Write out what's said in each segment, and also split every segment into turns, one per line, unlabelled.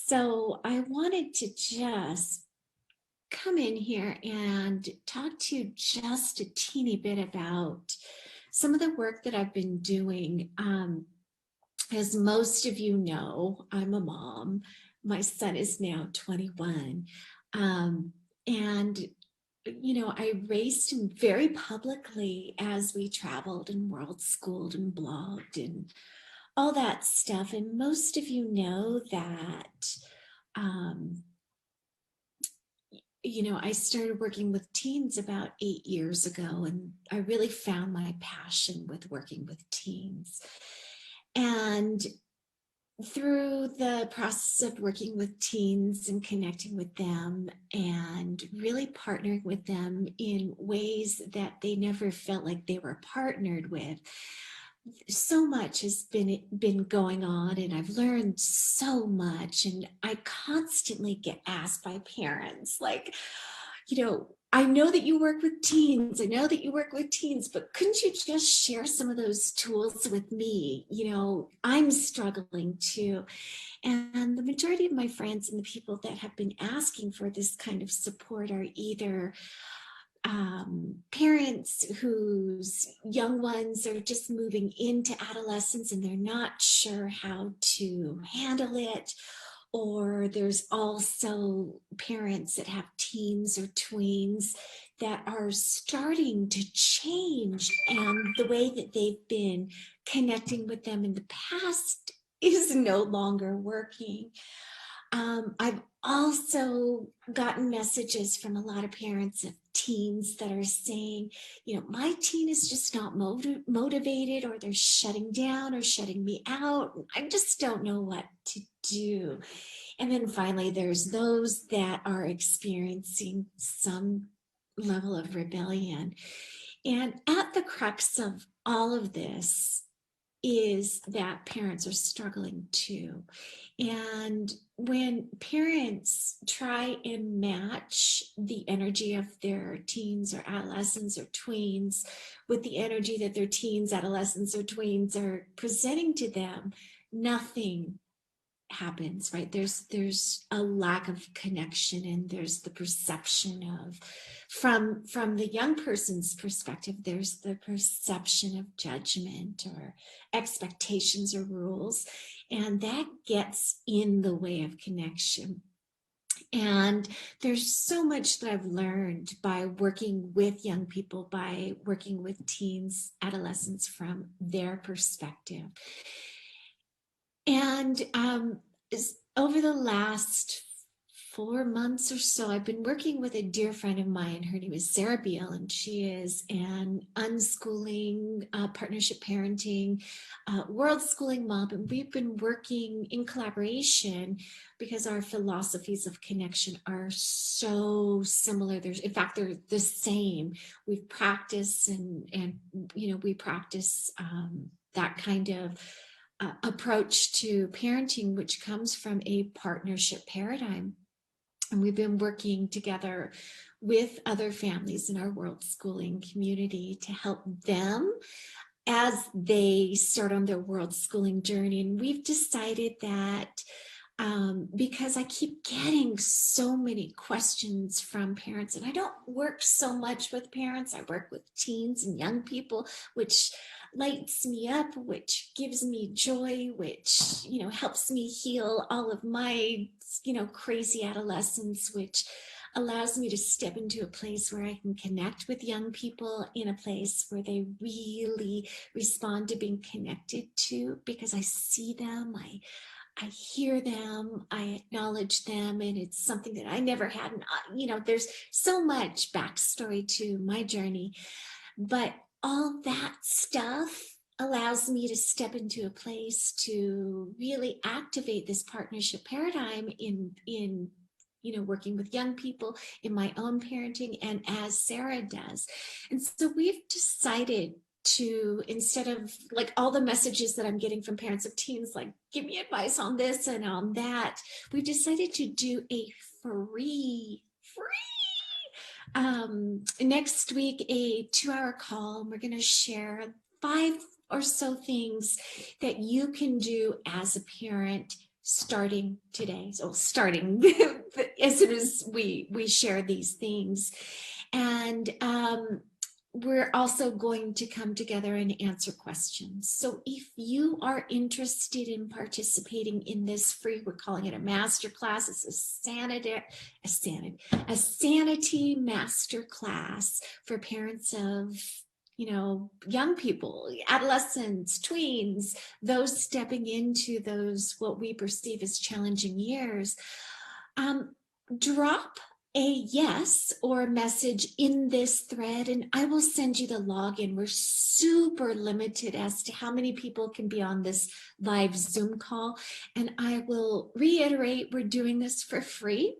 So I wanted to just come in here and talk to you just a teeny bit about some of the work that I've been doing. As most of you know, I'm a mom. My son is now 21. Um, and I raised him very publicly as we traveled and world schooled and blogged and all that stuff. And most of you know that um, I started working with teens about 8 years ago, and I really found my passion with working with teens. And through the process of working with teens and connecting with them and really partnering with them in ways that they never felt like they were partnered with, so much has been going on, and I've learned so much. And I constantly get asked by parents, like, I know that you work with teens. I know that you work with teens, but couldn't you just share some of those tools with me? I'm struggling too. And the majority of my friends and the people that have been asking for this kind of support are either parents whose young ones are just moving into adolescence and they're not sure how to handle it. Or there's also parents that have teens or tweens that are starting to change, and the way that they've been connecting with them in the past is no longer working. I've also gotten messages from a lot of parents of teens that are saying, my teen is just not motivated, or they're shutting down or shutting me out. I just don't know what to do. And then finally, there's those that are experiencing some level of rebellion. And at the crux of all of this is that parents are struggling too. And when parents try and match the energy of their teens or adolescents or tweens with the energy that their teens, adolescents, or tweens are presenting to them, nothing happens, right? There's a lack of connection, and there's the perception of, from the young person's perspective, there's the perception of judgment or expectations or rules, and that gets in the way of connection. And there's so much that I've learned by working with young people, by working with teens, adolescents, from their perspective. And over the last 4 months or so, I've been working with a dear friend of mine. Her name is Sarah Beal, and she is an unschooling, partnership parenting, world schooling mom. And we've been working in collaboration because our philosophies of connection are so similar. In fact, they're the same. We've practiced and we practice that kind of approach to parenting, which comes from a partnership paradigm. And we've been working together with other families in our world schooling community to help them as they start on their world schooling journey. And we've decided that because I keep getting so many questions from parents, and I don't work so much with parents, I work with teens and young people, which lights me up, which gives me joy, which, helps me heal all of my, crazy adolescence, which allows me to step into a place where I can connect with young people in a place where they really respond to being connected to, because I see them, I hear them, I acknowledge them, and it's something that I never had. And, there's so much backstory to my journey, but all that stuff allows me to step into a place to really activate this partnership paradigm in working with young people, in my own parenting, and as Sarah does. And so we've decided to, instead of like all the messages that I'm getting from parents of teens, like, give me advice on this and on that, we've decided to do a free next week, a 2-hour call. And we're going to share 5 or so things that you can do as a parent starting today. So starting as soon as we share these things. And we're also going to come together and answer questions. So if you are interested in participating in this free, we're calling it a master class. It's a sanity master class for parents of, you know, young people, adolescents, tweens, those stepping into those what we perceive as challenging years. Drop a yes or a message in this thread and I will send you the login. We're super limited as to how many people can be on this live Zoom call. And I will reiterate, we're doing this for free.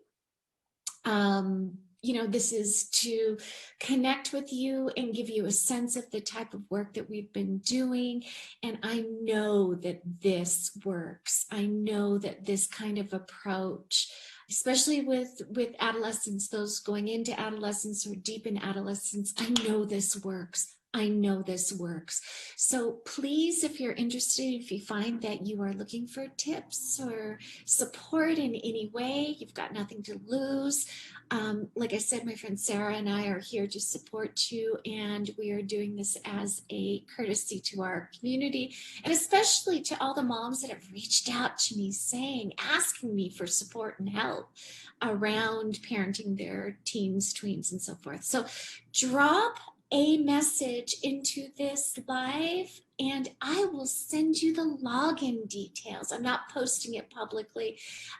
You know, this is to connect with you and give you a sense of the type of work that we've been doing. And I know that this works. I know that this kind of approach, especially with adolescents, those going into adolescence or deep in adolescence, I know this works. I know this works. So please, if you're interested, if you find that you are looking for tips or support in any way, you've got nothing to lose. Like I said, my friend Sarah and I are here to support you, and we are doing this as a courtesy to our community, and especially to all the moms that have reached out to me asking me for support and help around parenting their teens, tweens, and so forth. So drop a message into this live and I will send you the login details. I'm not posting it publicly.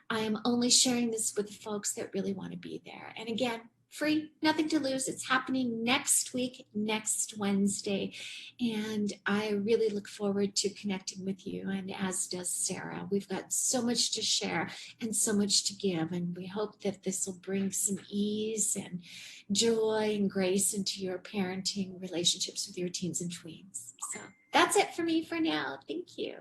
I am only sharing this with folks that really want to be there. And again, free, nothing to lose. It's happening next week, next Wednesday. And I really look forward to connecting with you, and as does Sarah. We've got so much to share and so much to give. And we hope that this will bring some ease and joy and grace into your parenting relationships with your teens and tweens. So that's it for me for now. Thank you.